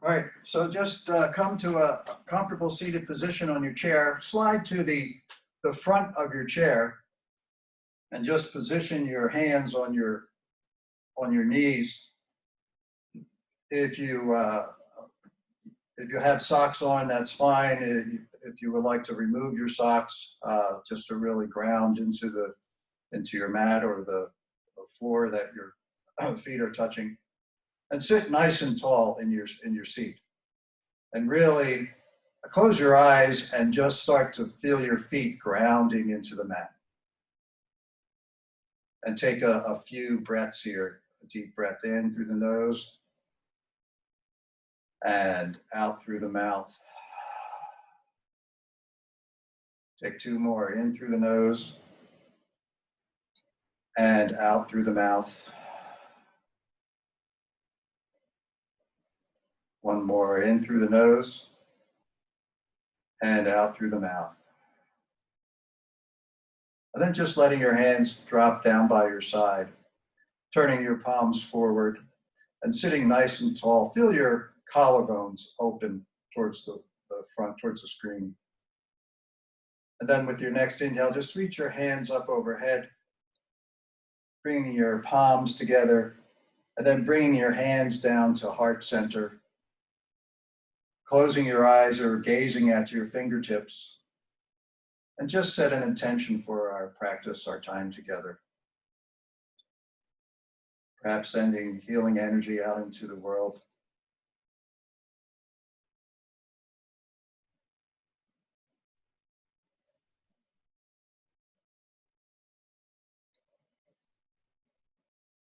All right, so just come to a comfortable seated position on your chair. Slide to the front of your chair and just position your hands on your knees. If you have socks on, that's fine. If you would like to remove your socks, just to really ground into your mat or the floor that your feet are touching, and sit nice and tall in your seat. And really close your eyes and just start to feel your feet grounding into the mat. And take a few breaths here. A deep breath in through the nose and out through the mouth. Take two more, in through the nose and out through the mouth. One more, in through the nose and out through the mouth. And then just letting your hands drop down by your side, turning your palms forward and sitting nice and tall. Feel your collarbones open towards the front, towards the screen. And then with your next inhale, just reach your hands up overhead, bringing your palms together, and then bringing your hands down to heart center. Closing your eyes or gazing at your fingertips. And just set an intention for our practice, our time together. Perhaps sending healing energy out into the world.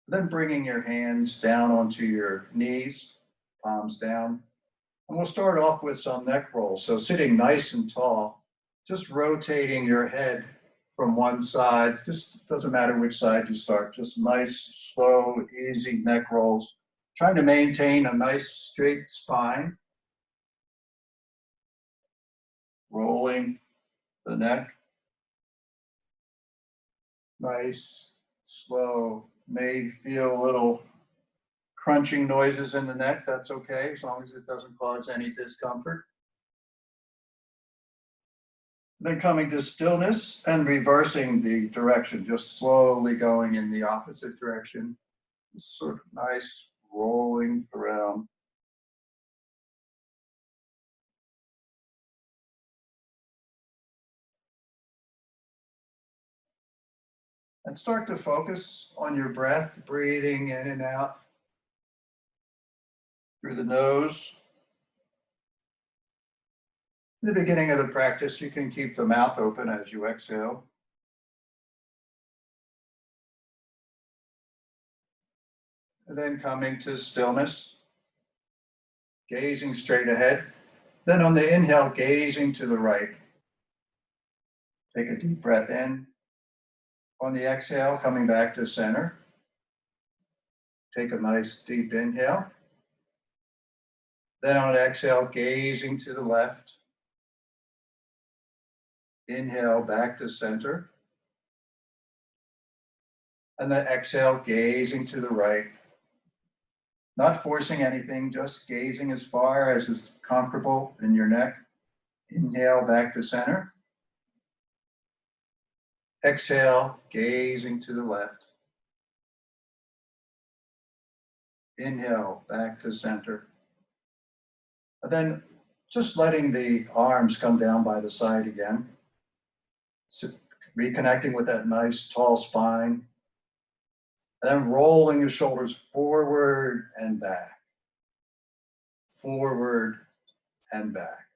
Then bringing your hands down onto your knees, palms down. And we'll start off with some neck rolls. So sitting nice and tall, just rotating your head from one side. Just doesn't matter which side you start. Just nice, slow, easy neck rolls. Trying to maintain a nice straight spine. Rolling the neck. Nice, slow. May feel a little crunching noises in the neck. That's okay, as long as it doesn't cause any discomfort. Then coming to stillness and reversing the direction, just slowly going in the opposite direction. Just sort of nice, rolling around. And start to focus on your breath, breathing in and out through the nose. In the beginning of the practice, you can keep the mouth open as you exhale. And then coming to stillness, gazing straight ahead. Then on the inhale, gazing to the right. Take a deep breath in. On the exhale, coming back to center. Take a nice deep inhale. Then on exhale, gazing to the left. Inhale back to center. And then exhale, gazing to the right. Not forcing anything, just gazing as far as is comfortable in your neck. Inhale back to center. Exhale, gazing to the left. Inhale back to center. And then just letting the arms come down by the side again. So reconnecting with that nice tall spine. And then rolling your shoulders forward and back. Forward and back.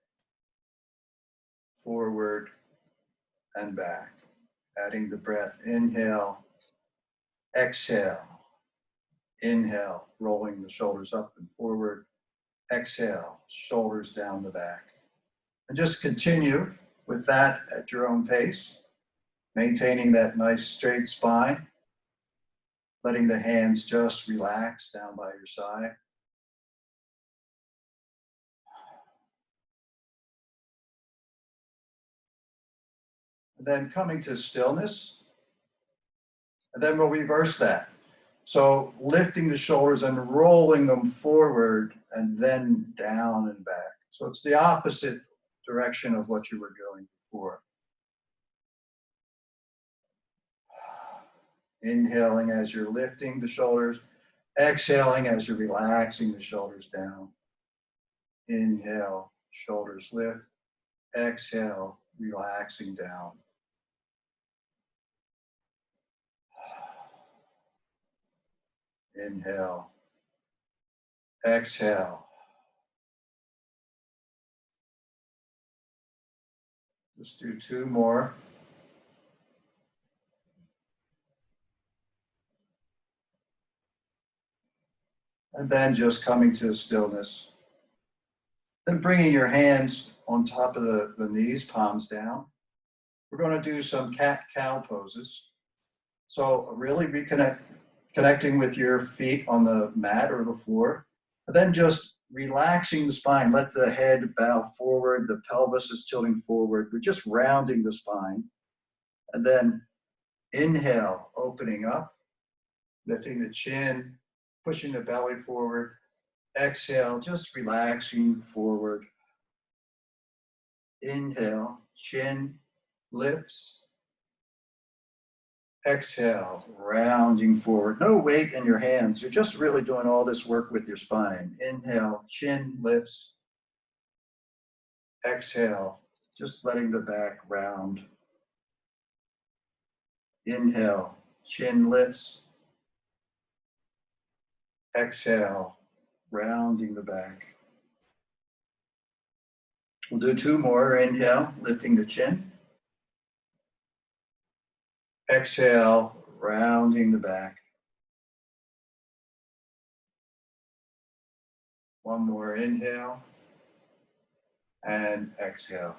Forward and back. Adding the breath, inhale, exhale, inhale, rolling the shoulders up and forward, exhale, shoulders down the back. And just continue with that at your own pace, maintaining that nice straight spine, letting the hands just relax down by your side. And then coming to stillness, and then we'll reverse that. So lifting the shoulders and rolling them forward and then down and back. So it's the opposite direction of what you were doing before. Inhaling as you're lifting the shoulders, exhaling as you're relaxing the shoulders down. Inhale, shoulders lift, exhale, relaxing down. Inhale, exhale. Just do two more. And then just coming to stillness. Then bringing your hands on top of the knees, palms down. We're going to do some cat-cow poses. So really connecting with your feet on the mat or the floor. And then just relaxing the spine. Let the head bow forward. The pelvis is tilting forward. We're just rounding the spine. And then inhale, opening up, lifting the chin, pushing the belly forward. Exhale, just relaxing forward. Inhale, chin lifts. Exhale, rounding forward. No weight in your hands. You're just really doing all this work with your spine. Inhale, chin lifts. Exhale, just letting the back round. Inhale, chin lifts. Exhale, rounding the back. We'll do two more. Inhale, lifting the chin. Exhale, rounding the back. One more. Inhale and exhale.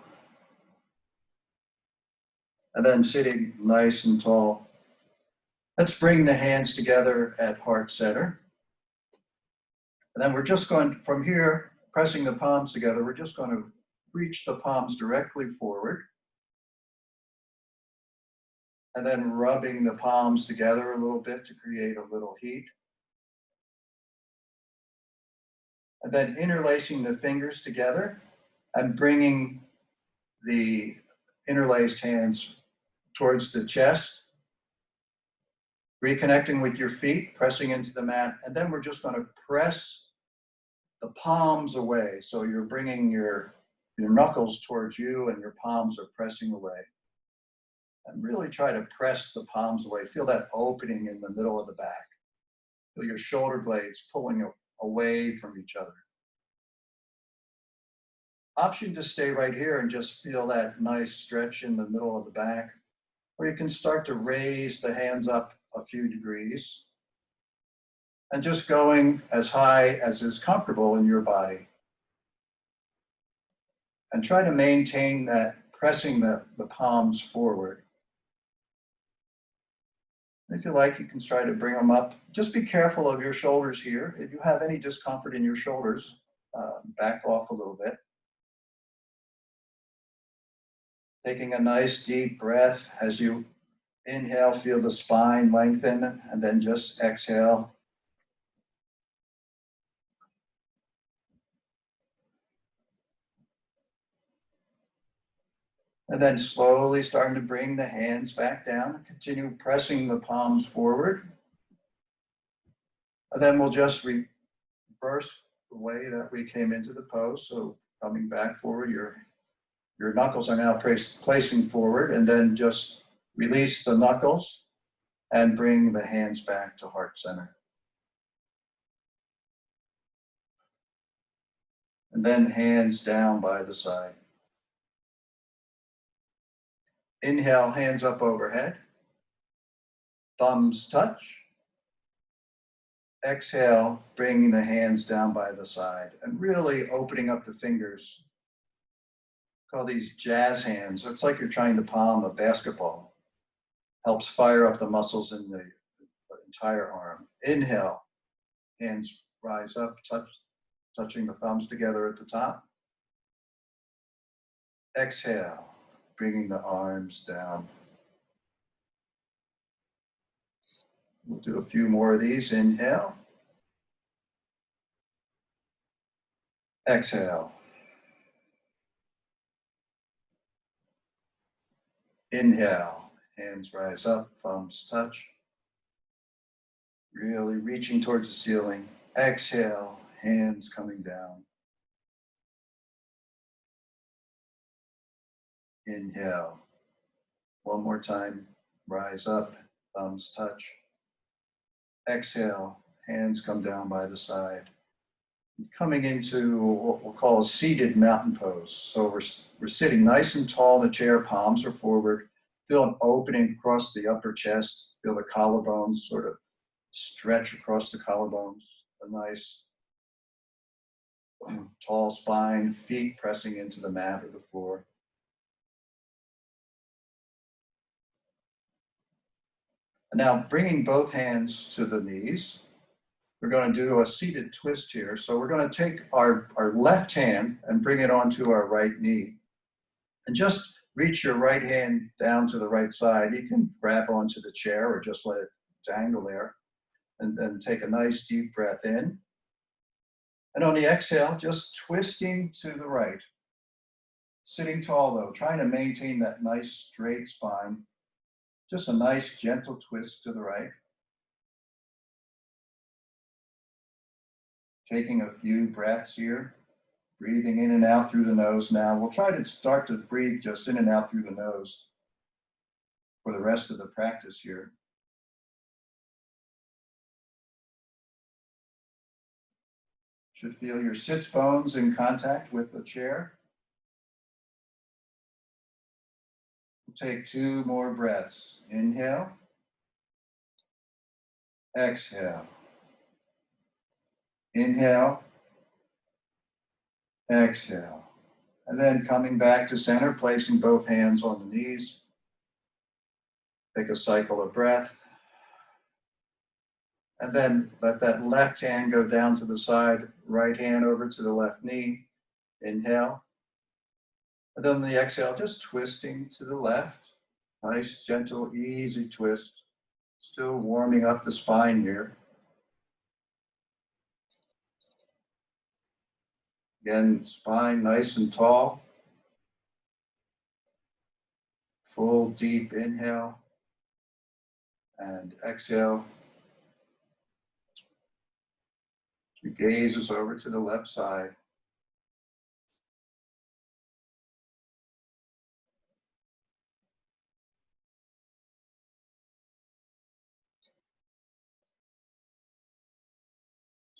And then sitting nice and tall. Let's bring the hands together at heart center. And then we're just going, from here, pressing the palms together, we're just going to reach the palms directly forward. And then rubbing the palms together a little bit to create a little heat. And then interlacing the fingers together and bringing the interlaced hands towards the chest. Reconnecting with your feet, pressing into the mat. And then we're just going to press the palms away. So you're bringing your knuckles towards you and your palms are pressing away. And really try to press the palms away. Feel that opening in the middle of the back. Feel your shoulder blades pulling away from each other. Option to stay right here and just feel that nice stretch in the middle of the back. Or you can start to raise the hands up a few degrees. And just going as high as is comfortable in your body. And try to maintain that, pressing the palms forward. If you like, you can try to bring them up. Just be careful of your shoulders here. If you have any discomfort in your shoulders, back off a little bit. Taking a nice deep breath as you inhale, feel the spine lengthen, and then just exhale. And then slowly starting to bring the hands back down. Continue pressing the palms forward. And then we'll just reverse the way that we came into the pose. So coming back forward, your knuckles are now placing forward, and then just release the knuckles and bring the hands back to heart center. And then hands down by the side. Inhale, hands up overhead. Thumbs touch. Exhale, bringing the hands down by the side and really opening up the fingers. Call these jazz hands. It's like you're trying to palm a basketball. Helps fire up the muscles in the entire arm. Inhale, hands rise up, touching the thumbs together at the top. Exhale, bringing the arms down. We'll do a few more of these. Inhale. Exhale. Inhale. Hands rise up, thumbs touch. Really reaching towards the ceiling. Exhale, hands coming down. Inhale. One more time. Rise up, thumbs touch. Exhale, hands come down by the side. Coming into what we'll call a seated mountain pose. So we're sitting nice and tall in the chair, palms are forward. Feel an opening across the upper chest. Feel the collarbones sort of stretch across the collarbones. A nice tall spine, feet pressing into the mat or the floor. And now bringing both hands to the knees. We're going to do a seated twist here. So we're going to take our left hand and bring it onto our right knee. And just reach your right hand down to the right side. You can grab onto the chair or just let it dangle there. And then take a nice deep breath in. And on the exhale, just twisting to the right. Sitting tall though, trying to maintain that nice straight spine. Just a nice gentle twist to the right. Taking a few breaths here. Breathing in and out through the nose now. We'll try to start to breathe just in and out through the nose for the rest of the practice here. Should feel your sits bones in contact with the chair. We'll take 2 more breaths. Inhale. Exhale. Inhale. Exhale. And then coming back to center, placing both hands on the knees. Take a cycle of breath. And then let that left hand go down to the side, right hand over to the left knee. Inhale. And then the exhale, just twisting to the left. Nice, gentle, easy twist. Still warming up the spine here. Again, spine nice and tall. Full deep inhale. And exhale. Your gaze is over to the left side.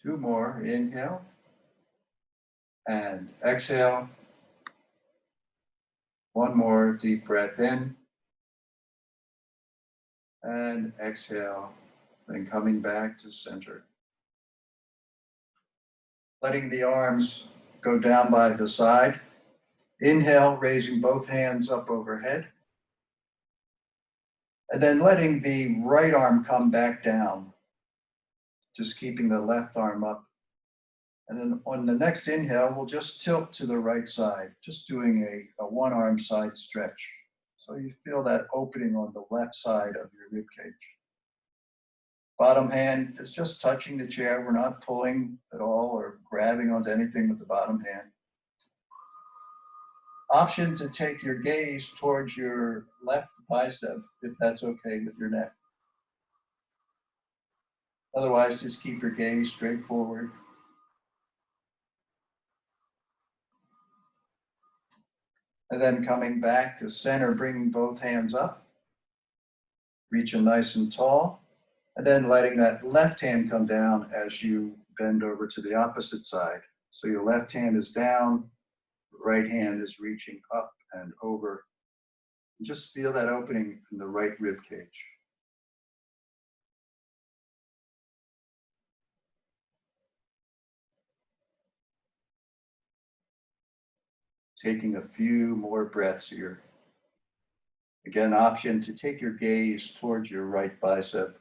Two more. Inhale. And exhale. One more deep breath in. And exhale. Then coming back to center. Letting the arms go down by the side. Inhale, raising both hands up overhead. And then letting the right arm come back down. Just keeping the left arm up. And then on the next inhale, we'll just tilt to the right side, just doing a one arm side stretch. So you feel that opening on the left side of your rib cage. Bottom hand is just touching the chair. We're not pulling at all or grabbing onto anything with the bottom hand. Option to take your gaze towards your left bicep, if that's okay with your neck. Otherwise, just keep your gaze straight forward. And then coming back to center, bringing both hands up. Reaching nice and tall. And then letting that left hand come down as you bend over to the opposite side. So your left hand is down, right hand is reaching up and over. And just feel that opening in the right rib cage. Taking a few more breaths here. Again, option to take your gaze towards your right bicep.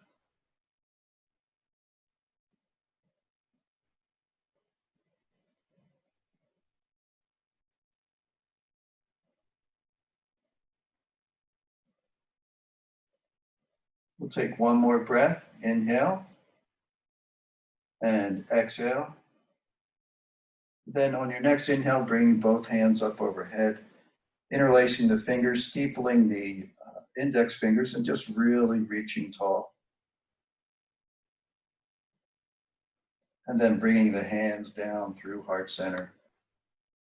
We'll take one more breath. Inhale and exhale. Then on your next inhale, bring both hands up overhead, interlacing the fingers, steepling the index fingers, and just really reaching tall. And then bringing the hands down through heart center,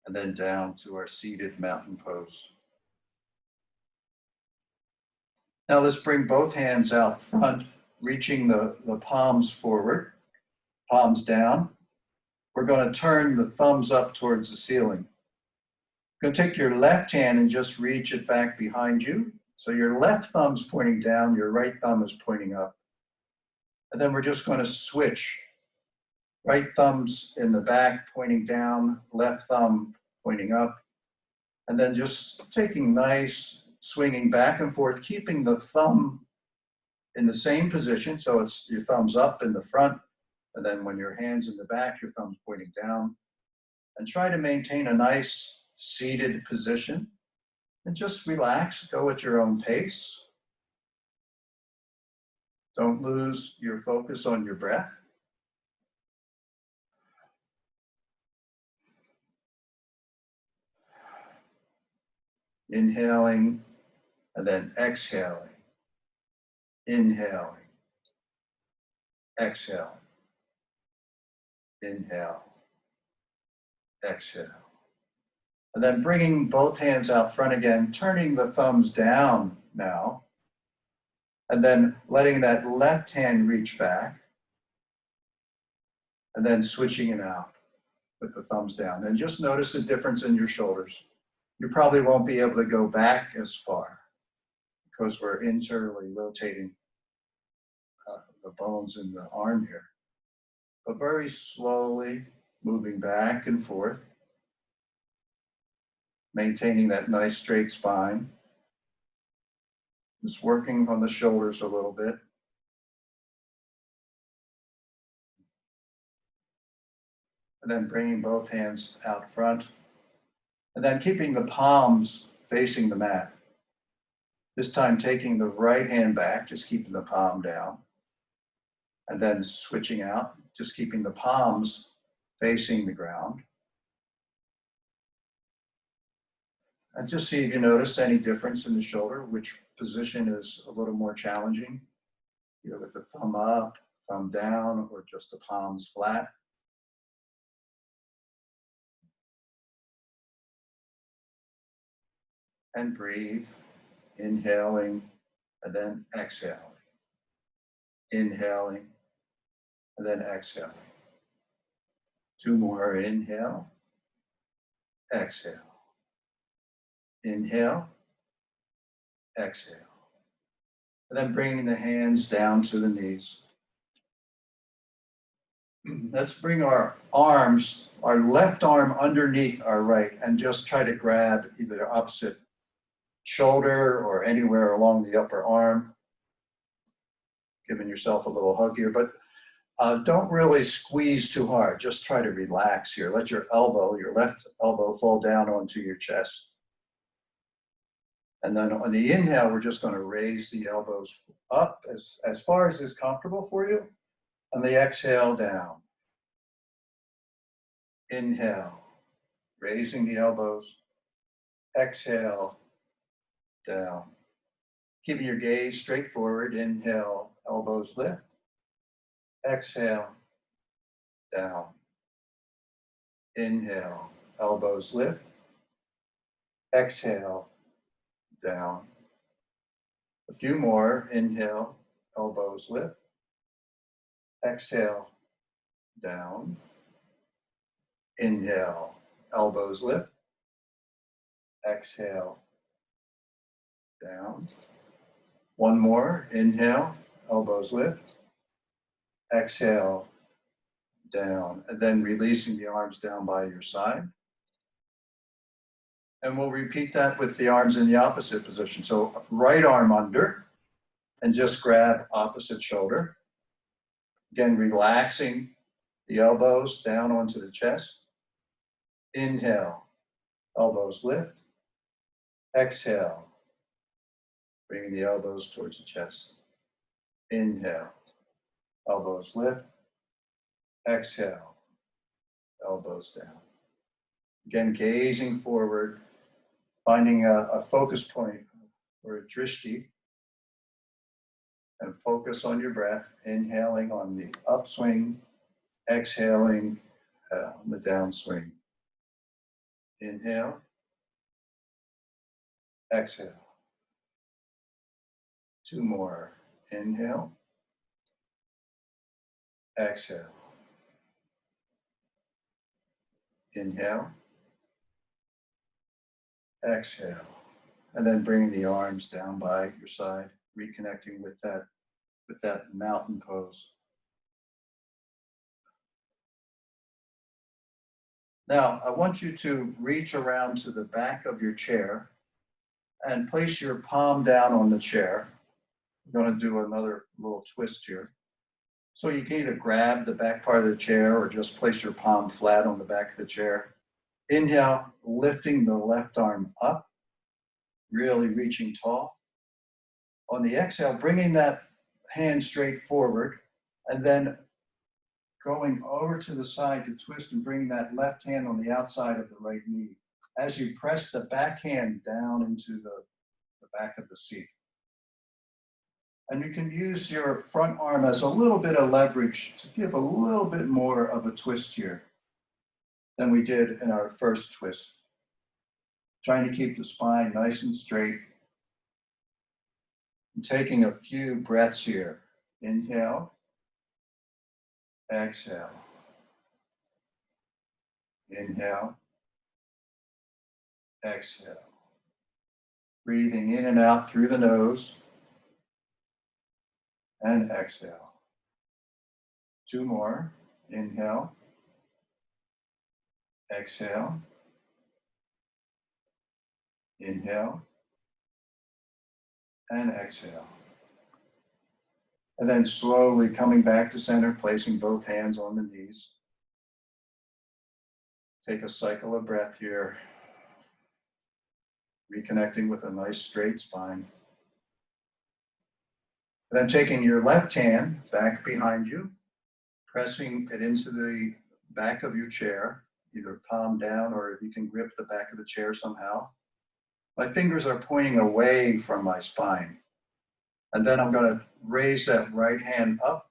and then down to our seated mountain pose. Now let's bring both hands out front, reaching the palms forward, palms down. We're going to turn the thumbs up towards the ceiling. You're going to take your left hand and just reach it back behind you. So your left thumb's pointing down, your right thumb is pointing up. And then we're just going to switch. Right thumb's in the back pointing down, left thumb pointing up. And then just taking nice swinging back and forth, keeping the thumb in the same position. So it's your thumb's up in the front. And then when your hand's in the back, your thumb's pointing down. And try to maintain a nice seated position. And just relax, go at your own pace. Don't lose your focus on your breath. Inhaling and then exhaling. Inhaling. Exhale. Inhale. Exhale. And then bringing both hands out front again, turning the thumbs down now. And then letting that left hand reach back. And then switching it out with the thumbs down. And just notice the difference in your shoulders. You probably won't be able to go back as far because we're internally rotating the bones in the arm here. But very slowly moving back and forth, maintaining that nice straight spine. Just working on the shoulders a little bit. And then bringing both hands out front. And then keeping the palms facing the mat. This time taking the right hand back, just keeping the palm down. And then switching out, just keeping the palms facing the ground. And just see if you notice any difference in the shoulder, which position is a little more challenging, either with the thumb up, thumb down, or just the palms flat. And breathe, inhaling, and then exhaling. Inhaling, and then exhaling. Two more, inhale, exhale. Inhale, exhale. And then bringing the hands down to the knees. Let's bring our arms, our left arm underneath our right, and just try to grab either the opposite shoulder or anywhere along the upper arm. Giving yourself a little hug here, but don't really squeeze too hard. Just try to relax here. Let your elbow, your left elbow, fall down onto your chest. And then on the inhale, we're just going to raise the elbows up as far as is comfortable for you. On the exhale, down. Inhale, raising the elbows. Exhale, down. Keeping your gaze straight forward. Inhale, elbows lift. Exhale, down. Inhale, elbows lift. Exhale, down. A few more. Inhale, elbows lift. Exhale, down. Inhale, elbows lift. Exhale, down. One more. Inhale, elbows lift. Exhale, down. And then releasing the arms down by your side. And we'll repeat that with the arms in the opposite position. So right arm under and just grab opposite shoulder. Again, relaxing the elbows down onto the chest. Inhale, elbows lift. Exhale, bringing the elbows towards the chest. Inhale, elbows lift, exhale, elbows down. Again, gazing forward, finding a focus point or a drishti, and focus on your breath, inhaling on the upswing, exhaling on the downswing. Inhale, exhale. Two more. Inhale, exhale. Inhale, exhale. And then bringing the arms down by your side, reconnecting with that mountain pose. Now, I want you to reach around to the back of your chair and place your palm down on the chair. We're going to do another little twist here. So you can either grab the back part of the chair or just place your palm flat on the back of the chair. Inhale, lifting the left arm up, really reaching tall. On the exhale, bringing that hand straight forward and then going over to the side to twist and bringing that left hand on the outside of the right knee as you press the back hand down into the back of the seat. And you can use your front arm as a little bit of leverage to give a little bit more of a twist here than we did in our first twist. Trying to keep the spine nice and straight. And taking a few breaths here. Inhale, exhale. Inhale, exhale. Breathing in and out through the nose. And exhale. Two more. Inhale. Exhale. Inhale. And exhale. And then slowly coming back to center, placing both hands on the knees. Take a cycle of breath here. Reconnecting with a nice straight spine. And then taking your left hand back behind you, pressing it into the back of your chair, either palm down or if you can grip the back of the chair somehow. My fingers are pointing away from my spine. And then I'm going to raise that right hand up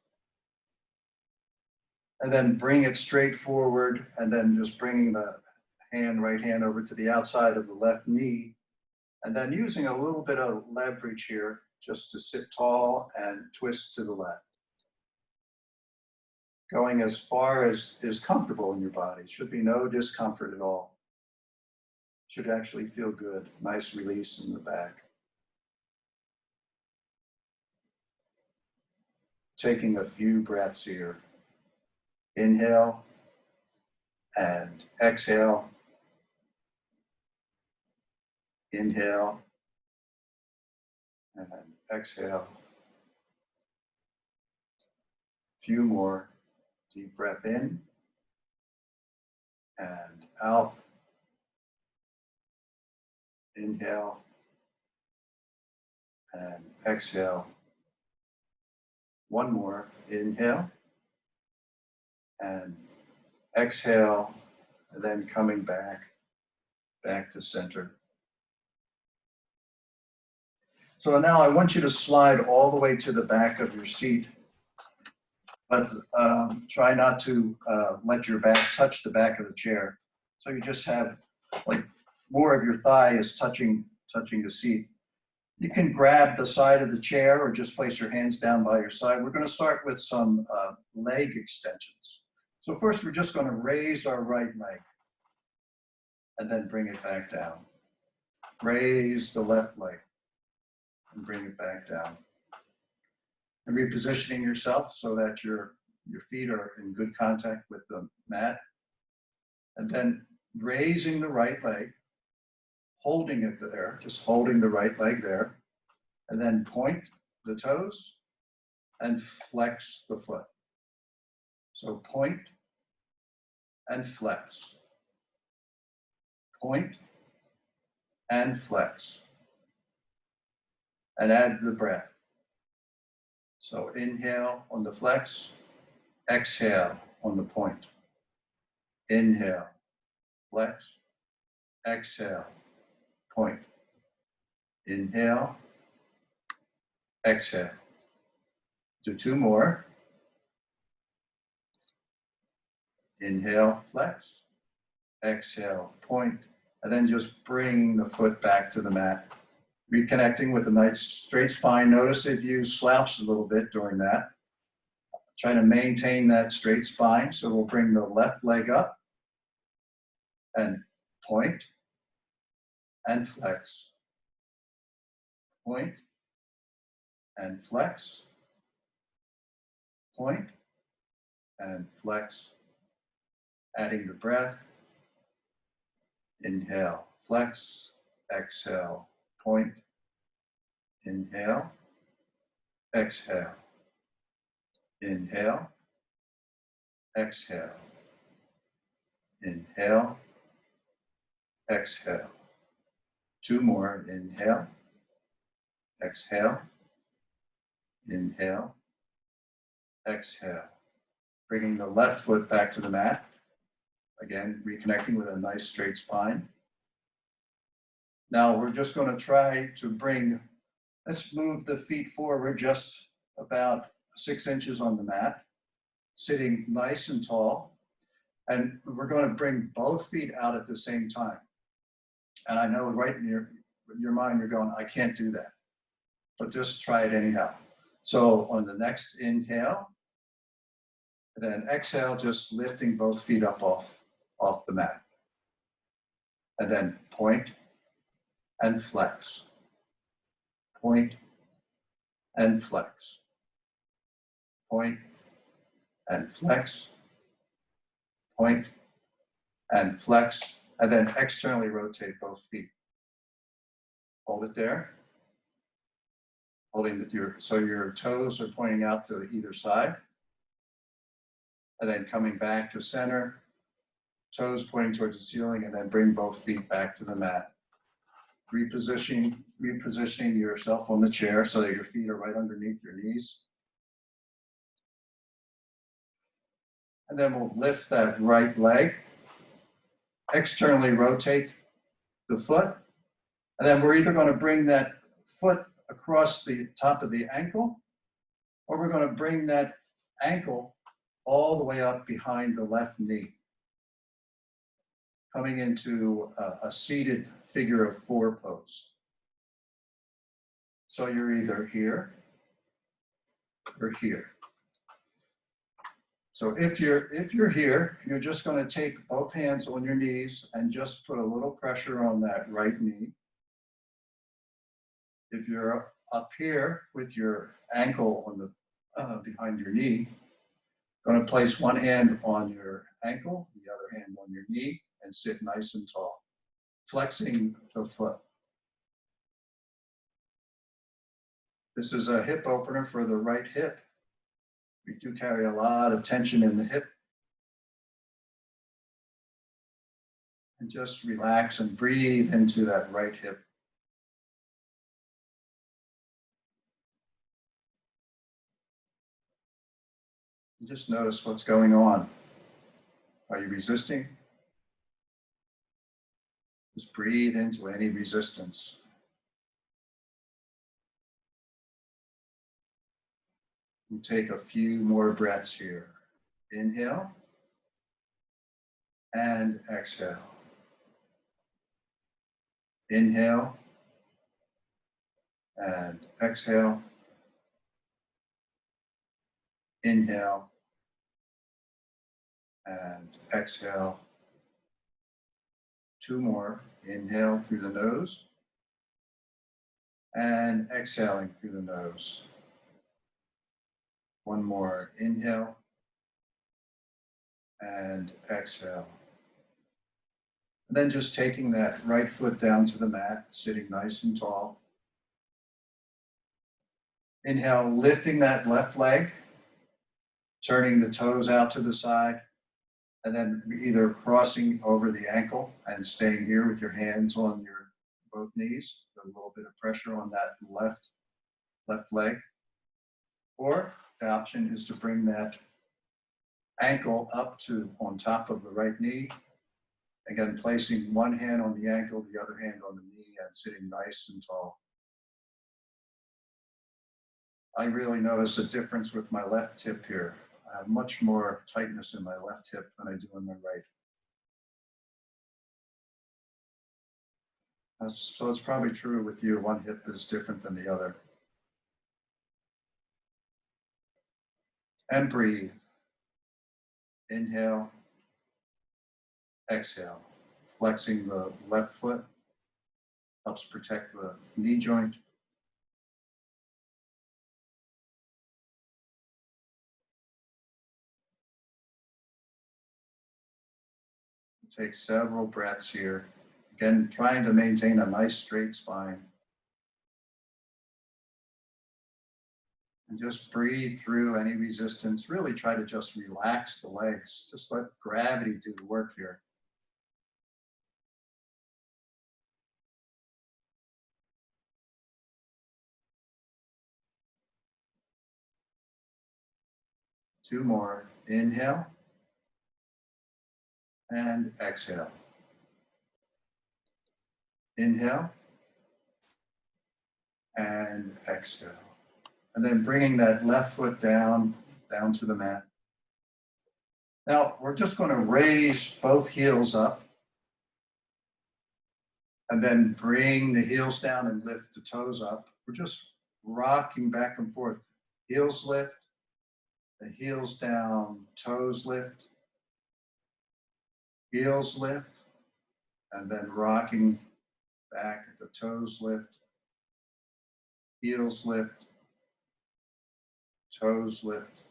and then bring it straight forward and then just bringing the right hand over to the outside of the left knee. And then using a little bit of leverage here just to sit tall and twist to the left. Going as far as is comfortable in your body. Should be no discomfort at all. Should actually feel good. Nice release in the back. Taking a few breaths here. Inhale and exhale. Inhale and exhale. Few more. Deep breath in and out. Inhale and exhale. One more. Inhale and exhale, and then coming back to center. So now I want you to slide all the way to the back of your seat, but try not to let your back touch the back of the chair. So you just have like more of your thigh is touching the seat. You can grab the side of the chair or just place your hands down by your side. We're going to start with some leg extensions. So first we're just going to raise our right leg and then bring it back down. Raise the left leg and bring it back down. And repositioning yourself so that your feet are in good contact with the mat. And then raising the right leg, holding it there, just holding the right leg there. And then point the toes and flex the foot. So point and flex. Point and flex. And add the breath. So inhale on the flex, exhale on the point. Inhale, flex, exhale, point. Inhale, exhale. Do two more. Inhale, flex, exhale, point, and then just bring the foot back to the mat. Reconnecting with a nice straight spine. Notice if you slouched a little bit during that. Try to maintain that straight spine. So we'll bring the left leg up and point and flex. Point and flex. Point and flex. Adding the breath. Inhale, flex, exhale, point. Inhale, exhale. Inhale, exhale. Inhale, exhale. Two more. Inhale, exhale. Inhale, exhale. Bringing the left foot back to the mat. Again, reconnecting with a nice straight spine. Now we're just going to try to bring, let's move the feet forward just about 6 inches on the mat, sitting nice and tall. And we're going to bring both feet out at the same time. And I know right in your mind, you're going, I can't do that. But just try it anyhow. So on the next inhale, and then exhale, just lifting both feet up off the mat. And then point and flex. Point and flex. Point and flex. Point and flex. And then externally rotate both feet. Hold it there. Holding so your toes are pointing out to either side. And then coming back to center, toes pointing towards the ceiling, and then bring both feet back to the mat. Repositioning yourself on the chair so that your feet are right underneath your knees. And then we'll lift that right leg, externally rotate the foot, and then we're either going to bring that foot across the top of the ankle, or we're going to bring that ankle all the way up behind the left knee, coming into a seated figure of four pose. So you're either here or here. So if you're here, you're just going to take both hands on your knees and just put a little pressure on that right knee. If you're up here with your ankle on the behind your knee, going to place one hand on your ankle, the other hand on your knee, and sit nice and tall, flexing the foot. This is a hip opener for the right hip. We do carry a lot of tension in the hip. And just relax and breathe into that right hip. And just notice what's going on. Are you resisting? Just breathe into any resistance. We'll take a few more breaths here. Inhale and exhale. Inhale and exhale. Inhale and exhale. Two more. Inhale through the nose and exhaling through the nose. One more. Inhale and exhale. And then just taking that right foot down to the mat, sitting nice and tall. Inhale, lifting that left leg, turning the toes out to the side, and then either crossing over the ankle and staying here with your hands on your both knees, a little bit of pressure on that left leg. Or the option is to bring that ankle up to on top of the right knee. Again, placing one hand on the ankle, the other hand on the knee, and sitting nice and tall. I really notice a difference with my left hip here. I have much more tightness in my left hip than I do in my right. So it's probably true with you. One hip is different than the other. And breathe. Inhale, exhale. Flexing the left foot helps protect the knee joint. Take several breaths here. Again, trying to maintain a nice straight spine. And just breathe through any resistance. Really try to just relax the legs. Just let gravity do the work here. Two more. Inhale and exhale. Inhale and exhale. And then bringing that left foot down to the mat. Now, we're just going to raise both heels up and then bring the heels down and lift the toes up. We're just rocking back and forth. Heels lift, the heels down, toes lift, heels lift, and then rocking back, the toes lift, heels lift, toes lift.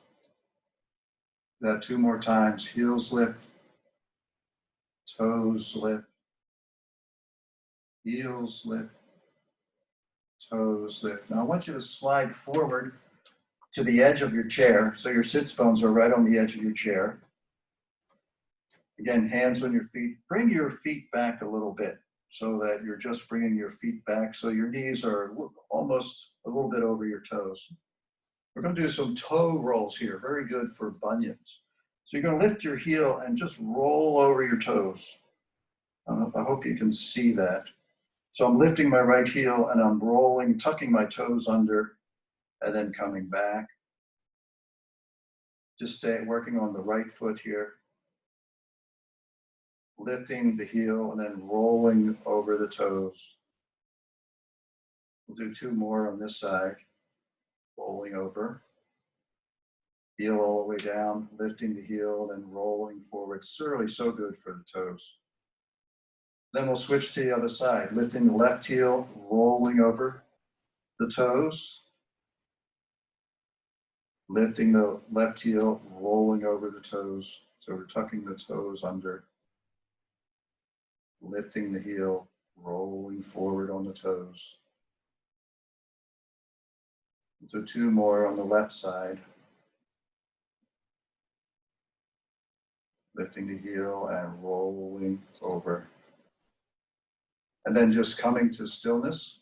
That two more times. Heels lift, toes lift, heels lift, toes lift. Now I want you to slide forward to the edge of your chair. So your sits bones are right on the edge of your chair. Again, hands on your feet. Bring your feet back a little bit so that you're just bringing your feet back so your knees are almost a little bit over your toes. We're going to do some toe rolls here. Very good for bunions. So you're going to lift your heel and just roll over your toes. I hope you can see that. So I'm lifting my right heel and I'm rolling, tucking my toes under, and then coming back. Just stay working on the right foot here. Lifting the heel and then rolling over the toes. We'll do two more on this side. Rolling over. Heel all the way down, lifting the heel, then rolling forward. It's really so good for the toes. Then we'll switch to the other side, lifting the left heel, rolling over the toes. Lifting the left heel, rolling over the toes. So we're tucking the toes under. Lifting the heel, rolling forward on the toes. So two more on the left side. Lifting the heel and rolling over. And then just coming to stillness,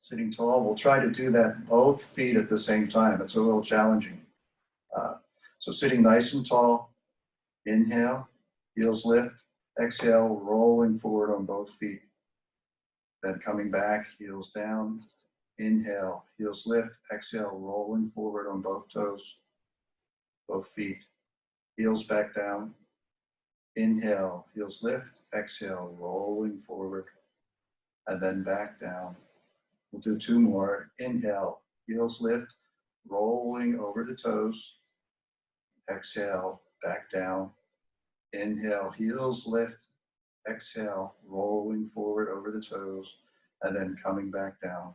sitting tall. We'll try to do that both feet at the same time. It's a little challenging. So sitting nice and tall, inhale, heels lift, exhale, rolling forward on both feet. Then coming back, heels down, inhale, heels lift, exhale, rolling forward on both toes, both feet. Heels back down, inhale, heels lift, exhale, rolling forward, and then back down. We'll do two more. Inhale, heels lift, rolling over the toes. Exhale, back down. Inhale, heels lift. Exhale, rolling forward over the toes, and then coming back down.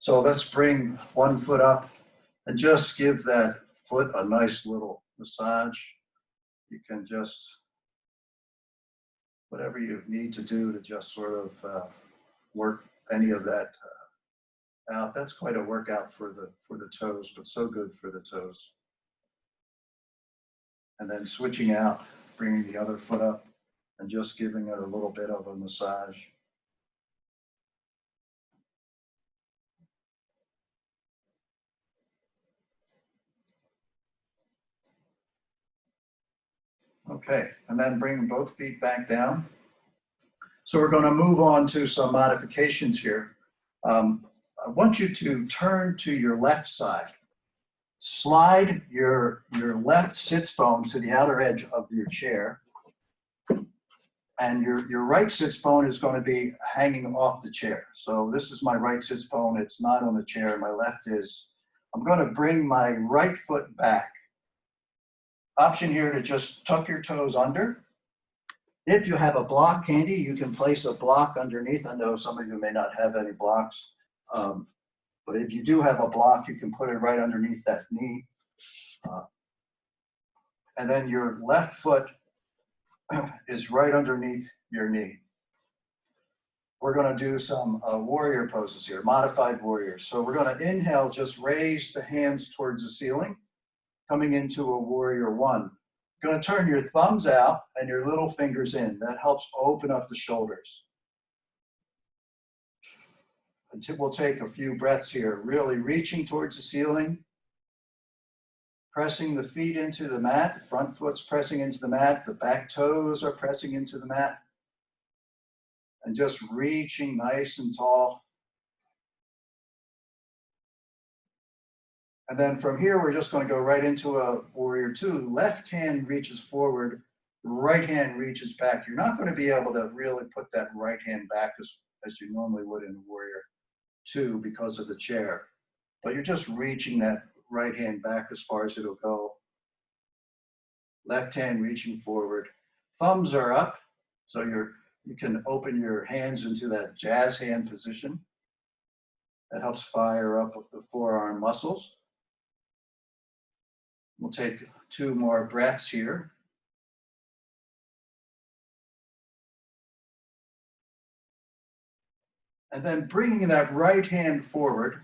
So let's bring one foot up and just give that foot a nice little massage. You can just, whatever you need to do to just sort of work any of that out. That's quite a workout for the toes, but so good for the toes. And then switching out, bringing the other foot up and just giving it a little bit of a massage. Okay, and then bring both feet back down. So we're going to move on to some modifications here. I want you to turn to your left side. Slide your left sits bone to the outer edge of your chair. And your right sits bone is going to be hanging off the chair. So this is my right sits bone. It's not on the chair. My left is. I'm going to bring my right foot back. Option here to just tuck your toes under. If you have a block handy, you can place a block underneath. I know some of you may not have any blocks, but if you do have a block, you can put it right underneath that knee. And then your left foot is right underneath your knee. We're going to do some warrior poses here, modified warriors. So we're going to inhale, just raise the hands towards the ceiling, coming into a warrior one. You're going to turn your thumbs out and your little fingers in. That helps open up the shoulders. We'll take a few breaths here, really reaching towards the ceiling, pressing the feet into the mat, the front foot's pressing into the mat, the back toes are pressing into the mat, and just reaching nice and tall. And then from here, we're just going to go right into a warrior two. Left hand reaches forward, right hand reaches back. You're not going to be able to really put that right hand back as you normally would in a warrior two because of the chair. But you're just reaching that right hand back as far as it'll go. Left hand reaching forward. Thumbs are up, so you can open your hands into that jazz hand position. That helps fire up the forearm muscles. We'll take 2 more breaths here. And then bringing that right hand forward,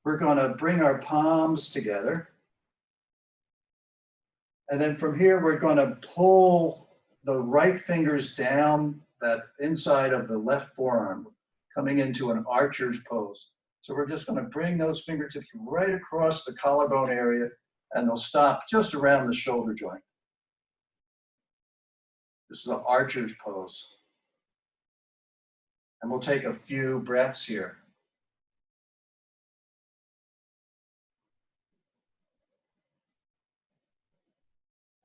we're going to bring our palms together. And then from here, we're going to pull the right fingers down that inside of the left forearm, coming into an archer's pose. So we're just going to bring those fingertips right across the collarbone area, and they'll stop just around the shoulder joint. This is an archer's pose. And we'll take a few breaths here.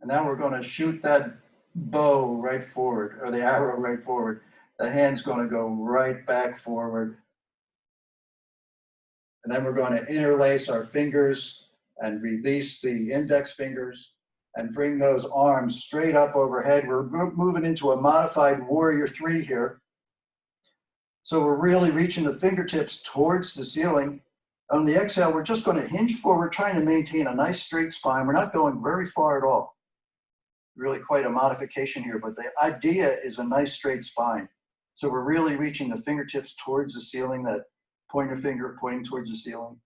And now we're going to shoot that bow right forward, or the arrow right forward. The hand's going to go right back forward. And then we're going to interlace our fingers and release the index fingers and bring those arms straight up overhead. We're moving into a modified warrior three here. So we're really reaching the fingertips towards the ceiling. On the exhale, we're just going to hinge forward, trying to maintain a nice straight spine. We're not going very far at all. Really quite a modification here, but the idea is a nice straight spine. So we're really reaching the fingertips towards the ceiling, that pointer finger pointing towards the ceiling.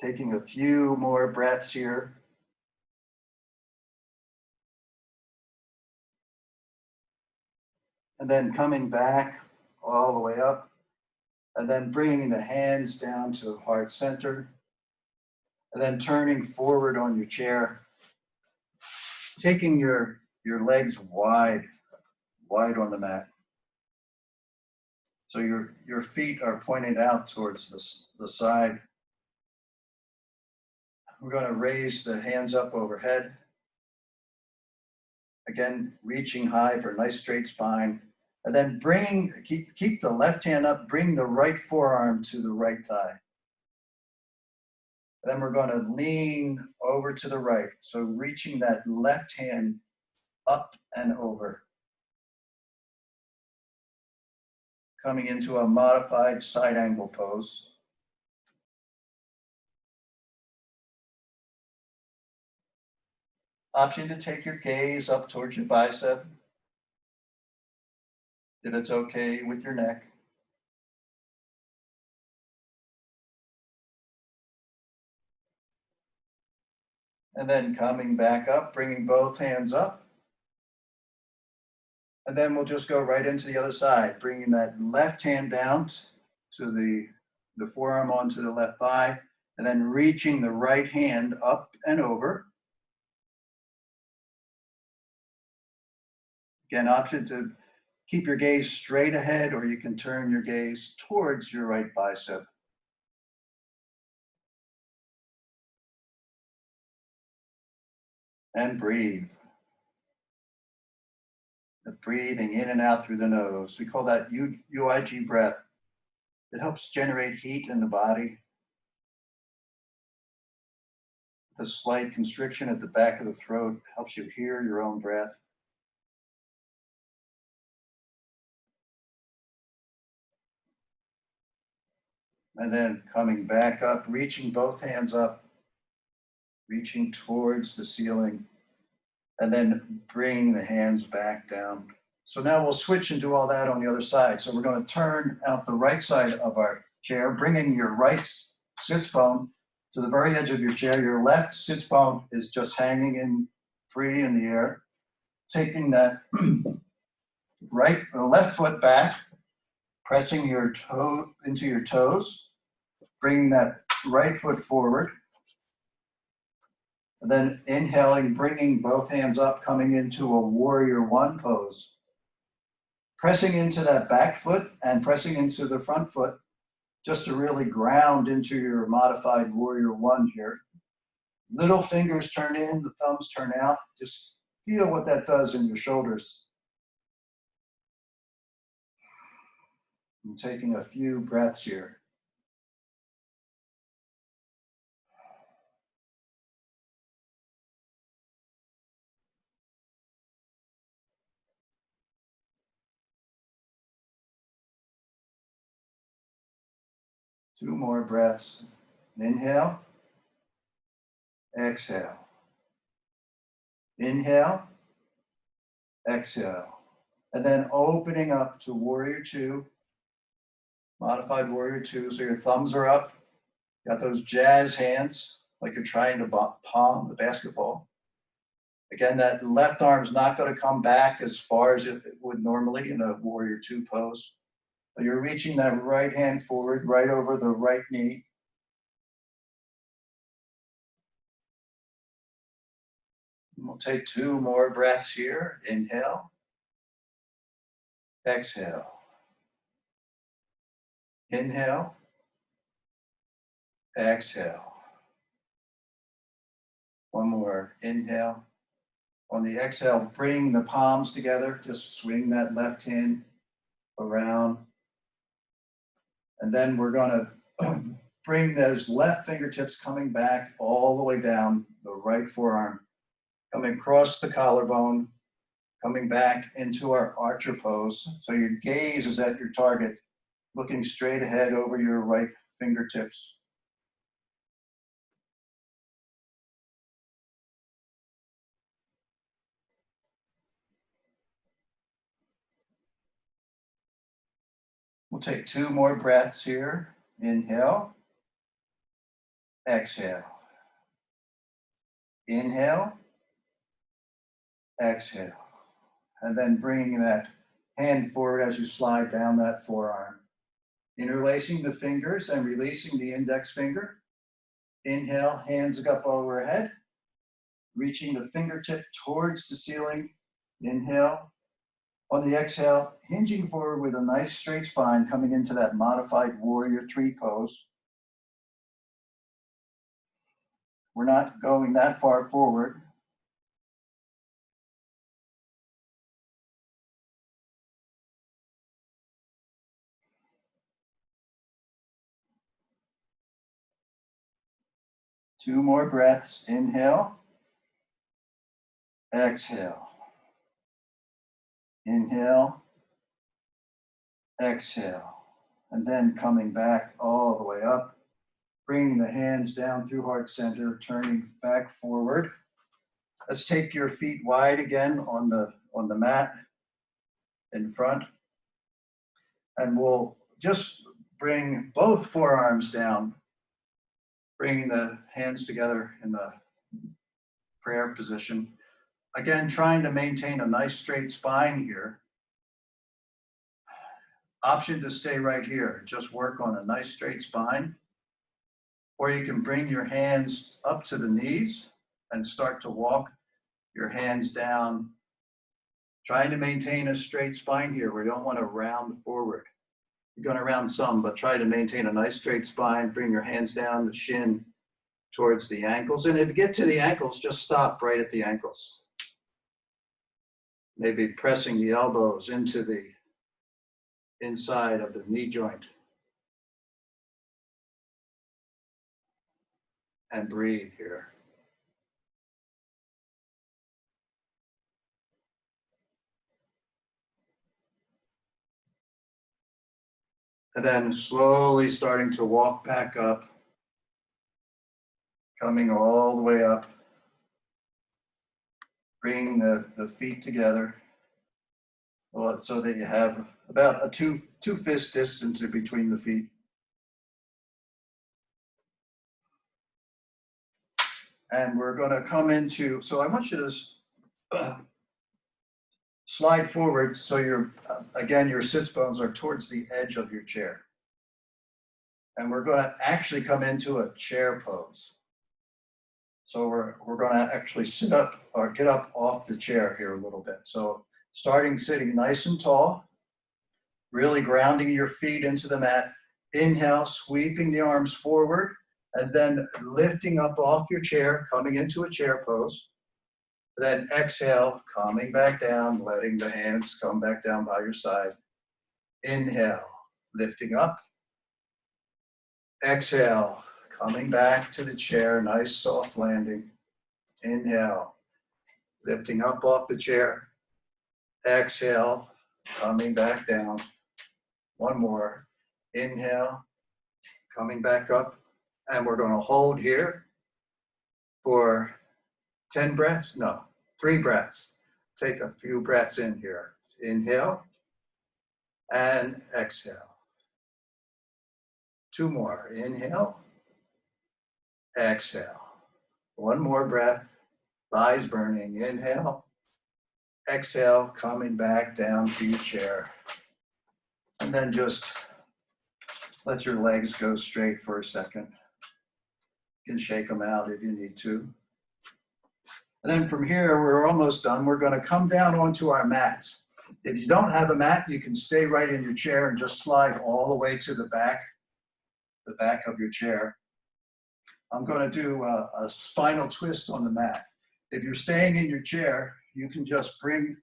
Taking a few more breaths here. And then coming back all the way up. And then bringing the hands down to heart center. And then turning forward on your chair. Taking your legs wide on the mat. So your feet are pointed out towards the side. We're going to raise the hands up overhead. Again, reaching high for a nice straight spine. And then keep the left hand up, bring the right forearm to the right thigh. Then we're going to lean over to the right. So reaching that left hand up and over. Coming into a modified side angle pose. Option to take your gaze up towards your bicep, if it's okay with your neck. And then coming back up, bringing both hands up. And then we'll just go right into the other side, bringing that left hand down to the forearm onto the left thigh, And then reaching the right hand up and over. Again, option to keep your gaze straight ahead, or you can turn your gaze towards your right bicep. And breathe. The breathing in and out through the nose. We call that UIG breath. It helps generate heat in the body. The slight constriction at the back of the throat helps you hear your own breath. And then coming back up, reaching both hands up, reaching towards the ceiling, and then bringing the hands back down. So now we'll switch and do all that on the other side. So we're going to turn out the right side of our chair, bringing your right sits bone to the very edge of your chair. Your left sits bone is just hanging in free in the air. Taking that left foot back, pressing your toe into your toes, bringing that right foot forward. And then inhaling, bringing both hands up, coming into a warrior one pose. Pressing into that back foot and pressing into the front foot, just to really ground into your modified warrior one here. Little fingers turn in, the thumbs turn out. Just feel what that does in your shoulders. I'm taking a few breaths here. Two more breaths. Inhale. Exhale. Inhale. Exhale. And then opening up to warrior two. Modified warrior two. So your thumbs are up. Got those jazz hands like you're trying to palm the basketball. Again, that left arm's not going to come back as far as it would normally in a warrior two pose. But you're reaching that right hand forward, right over the right knee. And we'll take two more breaths here. Inhale. Exhale. Inhale. Exhale. One more. Inhale. On the exhale, bring the palms together. Just swing that left hand around. And then we're going to bring those left fingertips coming back all the way down the right forearm, coming across the collarbone, coming back into our archer pose. So your gaze is at your target, looking straight ahead over your right fingertips. We'll take two more breaths here. Inhale. Exhale. Inhale. Exhale. And then bringing that hand forward as you slide down that forearm. Interlacing the fingers and releasing the index finger. Inhale, hands up overhead. Reaching the fingertip towards the ceiling. Inhale. On the exhale, hinging forward with a nice straight spine, coming into that modified warrior three pose. We're not going that far forward. Two more breaths. Inhale. Exhale. Inhale. Exhale. And then coming back all the way up. Bringing the hands down through heart center, turning back forward. Let's take your feet wide again on the mat in front. And we'll just bring both forearms down, bringing the hands together in the prayer position. Again, trying to maintain a nice straight spine here. Option to stay right here. Just work on a nice straight spine. Or you can bring your hands up to the knees and start to walk your hands down, trying to maintain a straight spine here. We don't want to round forward. You're going to round some, but try to maintain a nice straight spine. Bring your hands down the shin towards the ankles. And if you get to the ankles, just stop right at the ankles. Maybe pressing the elbows into the inside of the knee joint. And breathe here. And then slowly starting to walk back up, coming all the way up, bringing the feet together so that you have about a two fist distance in between the feet. And we're going to come into, so I want you to slide forward so again, your sits bones are towards the edge of your chair. And we're going to actually come into a chair pose. So we're going to actually sit up or get up off the chair here a little bit. So starting sitting nice and tall, really grounding your feet into the mat. Inhale, sweeping the arms forward, and then lifting up off your chair, coming into a chair pose. Then exhale, coming back down, letting the hands come back down by your side. Inhale, lifting up. Exhale, coming back to the chair, nice soft landing. Inhale, lifting up off the chair. Exhale, coming back down. One more. Inhale, coming back up. And we're going to hold here for 10 breaths. No, 3 breaths. Take a few breaths in here. Inhale and exhale. 2 more. Inhale, exhale. 1 more breath. Thighs burning. Inhale, exhale, coming back down to your chair. And then just let your legs go straight for a second. You can shake them out if you need to. And then from here, we're almost done. We're going to come down onto our mats. If you don't have a mat, you can stay right in your chair and just slide all the way to the back of your chair. I'm going to do a spinal twist on the mat. If you're staying in your chair, you can just bring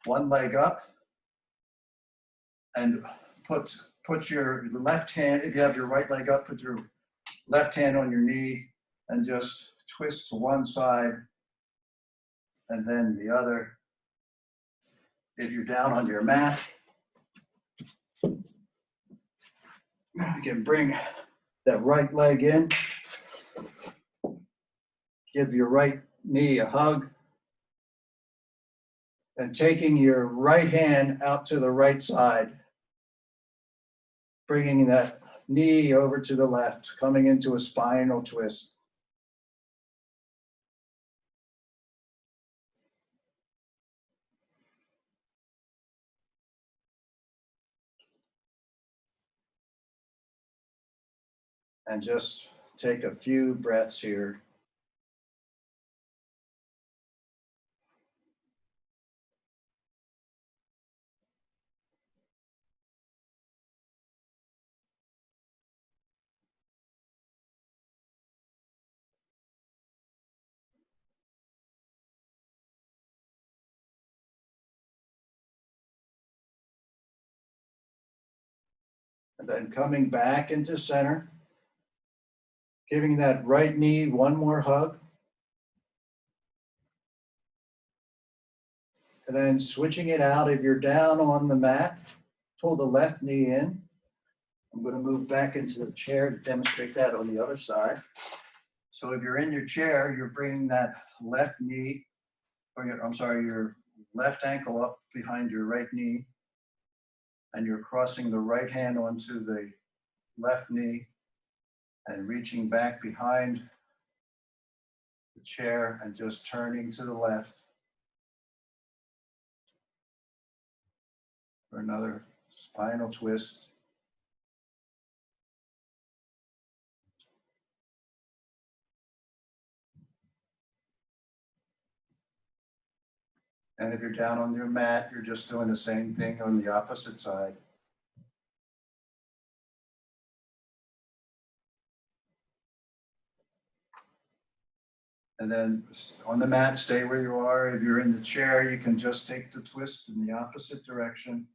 one leg up and put your left hand, if you have your right leg up, put your left hand on your knee and just twist to one side and then the other. If you're down on your mat, you can bring that right leg in, give your right knee a hug, and taking your right hand out to the right side, bringing that knee over to the left, coming into a spinal twist. And just take a few breaths here. And then coming back into center, giving that right knee one more hug. And then switching it out. If you're down on the mat, pull the left knee in. I'm going to move back into the chair to demonstrate that on the other side. So if you're in your chair, you're bringing that left knee, your left ankle up behind your right knee, and you're crossing the right hand onto the left knee and reaching back behind the chair and just turning to the left for another spinal twist. And if you're down on your mat, you're just doing the same thing on the opposite side. And then on the mat, stay where you are. If you're in the chair, you can just take the twist in the opposite direction.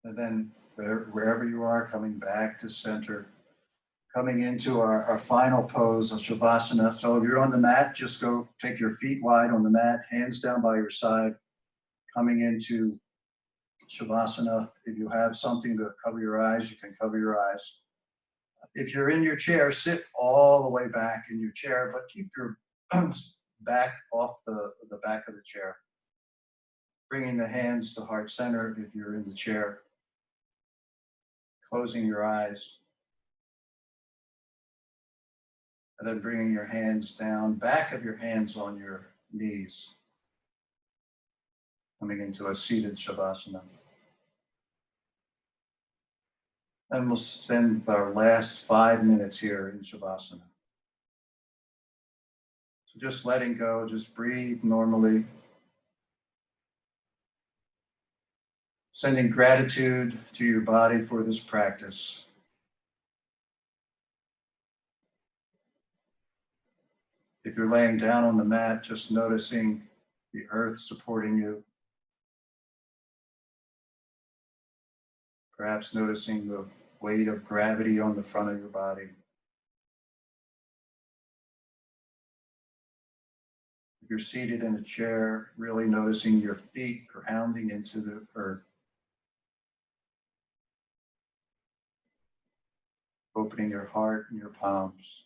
And then wherever you are, coming back to center, coming into our final pose of Shavasana. So if you're on the mat, just go take your feet wide on the mat, hands down by your side, coming into Shavasana. If you have something to cover your eyes, you can cover your eyes. If you're in your chair, sit all the way back in your chair, but keep your back off the back of the chair. Bringing the hands to heart center if you're in the chair. Closing your eyes. And then bringing your hands down, back of your hands on your knees. Coming into a seated Shavasana. And we'll spend our last 5 minutes here in Shavasana. So just letting go, just breathe normally. Sending gratitude to your body for this practice. If you're laying down on the mat, just noticing the earth supporting you. Perhaps noticing the weight of gravity on the front of your body. If you're seated in a chair, really noticing your feet grounding into the earth. Opening your heart and your palms.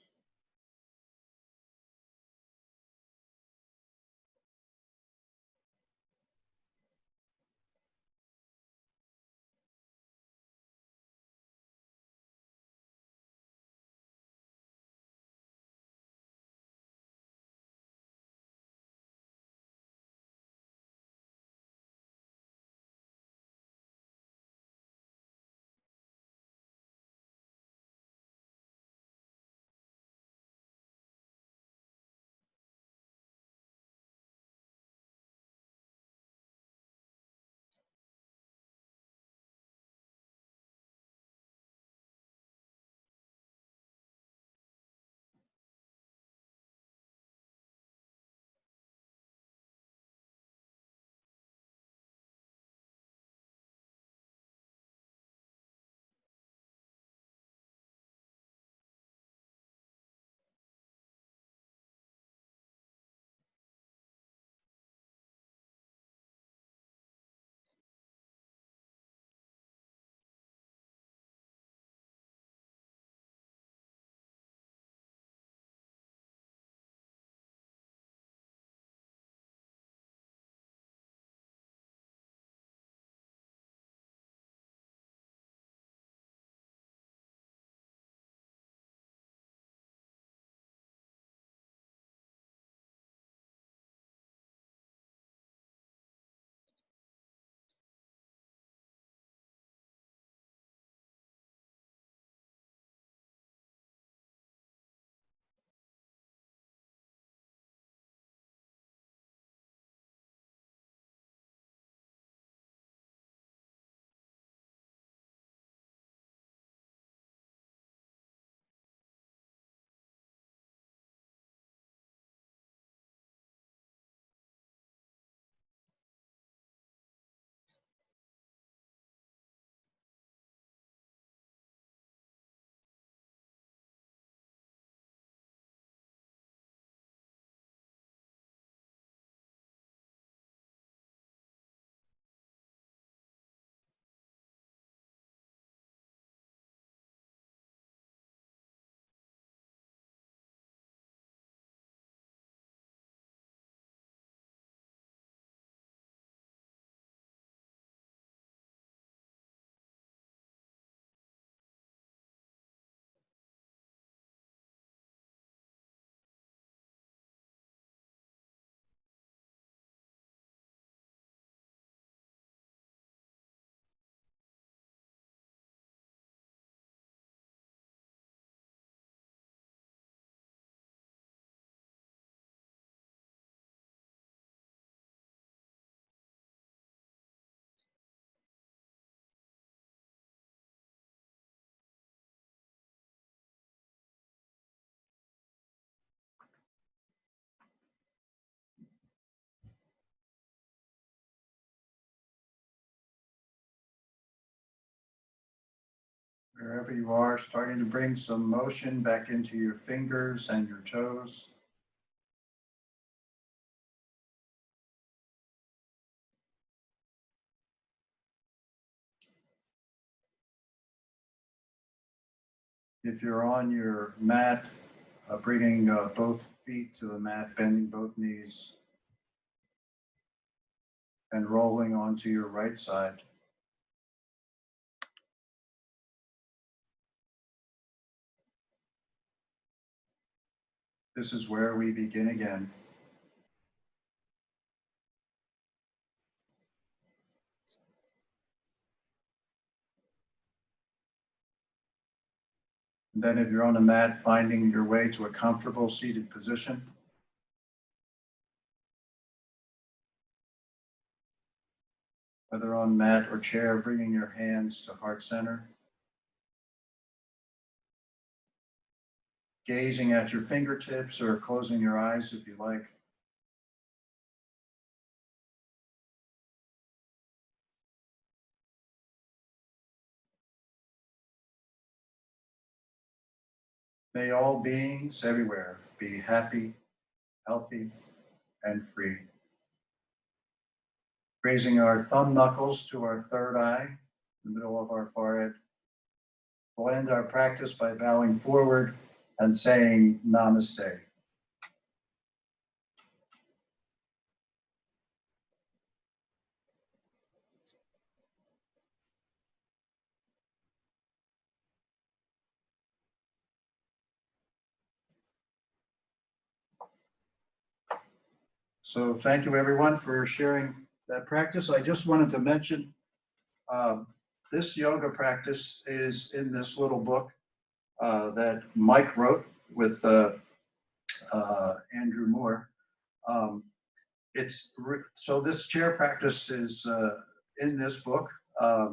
Wherever you are, starting to bring some motion back into your fingers and your toes. If you're on your mat, bringing both feet to the mat, bending both knees, and rolling onto your right side. This is where we begin again. And then if you're on the mat, finding your way to a comfortable seated position. Whether on mat or chair, bringing your hands to heart center. Gazing at your fingertips or closing your eyes if you like. May all beings everywhere be happy, healthy, and free. Raising our thumb knuckles to our third eye, the middle of our forehead. We'll end our practice by bowing forward and saying Namaste. So thank you everyone for sharing that practice. I just wanted to mention this yoga practice is in this little book that Mike wrote with Andrew Moore. So this chair practice is in this book. I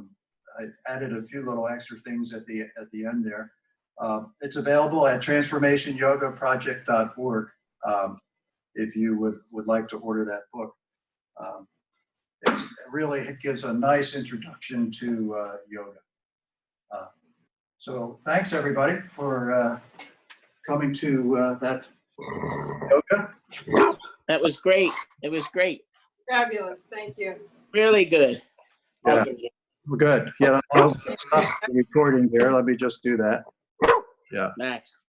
added a few little extra things at the end there. It's available at transformationyogaproject.org if you would like to order that book. It gives a nice introduction to yoga. So thanks everybody for coming to that yoga. That was great. It was great. Fabulous, thank you. Really good. Yeah. Awesome. Well, good. Yeah, I'll stop the recording here. Let me just do that. Yeah. Max.